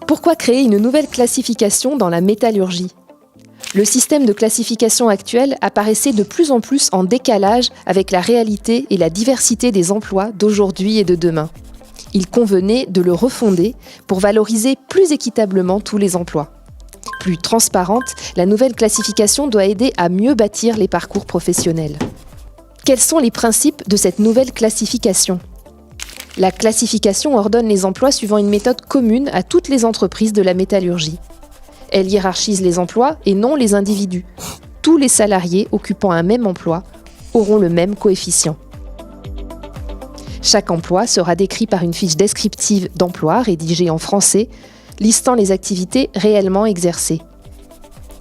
Pourquoi créer une nouvelle classification dans la métallurgie ? Le système de classification actuel apparaissait de plus en plus en décalage avec la réalité et la diversité des emplois d'aujourd'hui et de demain. Il convenait de le refonder pour valoriser plus équitablement tous les emplois. Plus transparente, la nouvelle classification doit aider à mieux bâtir les parcours professionnels. Quels sont les principes de cette nouvelle classification ? La classification ordonne les emplois suivant une méthode commune à toutes les entreprises de la métallurgie. Elle hiérarchise les emplois et non les individus. Tous les salariés occupant un même emploi auront le même coefficient. Chaque emploi sera décrit par une fiche descriptive d'emploi rédigée en français, listant les activités réellement exercées.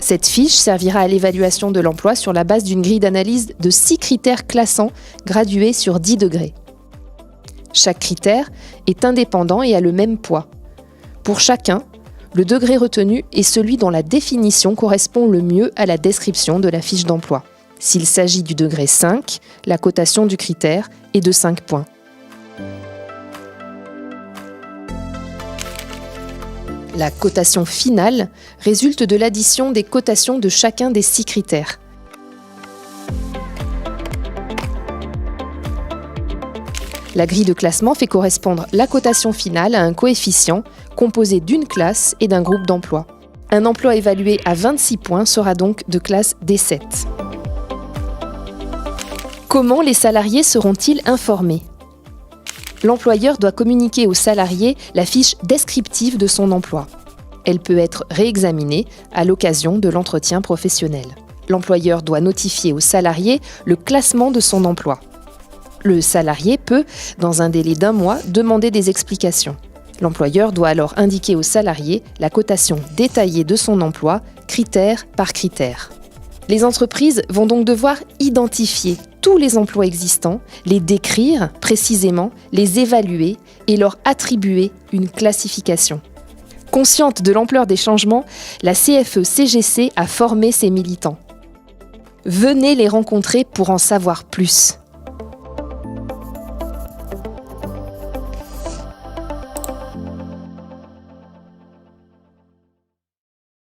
Cette fiche servira à l'évaluation de l'emploi sur la base d'une grille d'analyse de 6 critères classants gradués sur 10 degrés. Chaque critère est indépendant et a le même poids. Pour chacun, le degré retenu est celui dont la définition correspond le mieux à la description de la fiche d'emploi. S'il s'agit du degré 5, la cotation du critère est de 5 points. La cotation finale résulte de l'addition des cotations de chacun des 6 critères. La grille de classement fait correspondre la cotation finale à un coefficient composé d'une classe et d'un groupe d'emplois. Un emploi évalué à 26 points sera donc de classe D7. Comment les salariés seront-ils informés ? L'employeur doit communiquer aux salariés la fiche descriptive de son emploi. Elle peut être réexaminée à l'occasion de l'entretien professionnel. L'employeur doit notifier aux salariés le classement de son emploi. Le salarié peut, dans un délai d'1 mois, demander des explications. L'employeur doit alors indiquer aux salariés la cotation détaillée de son emploi, critère par critère. Les entreprises vont donc devoir identifier tous les emplois existants, les décrire précisément, les évaluer et leur attribuer une classification. Consciente de l'ampleur des changements, la CFE-CGC a formé ses militants. Venez les rencontrer pour en savoir plus.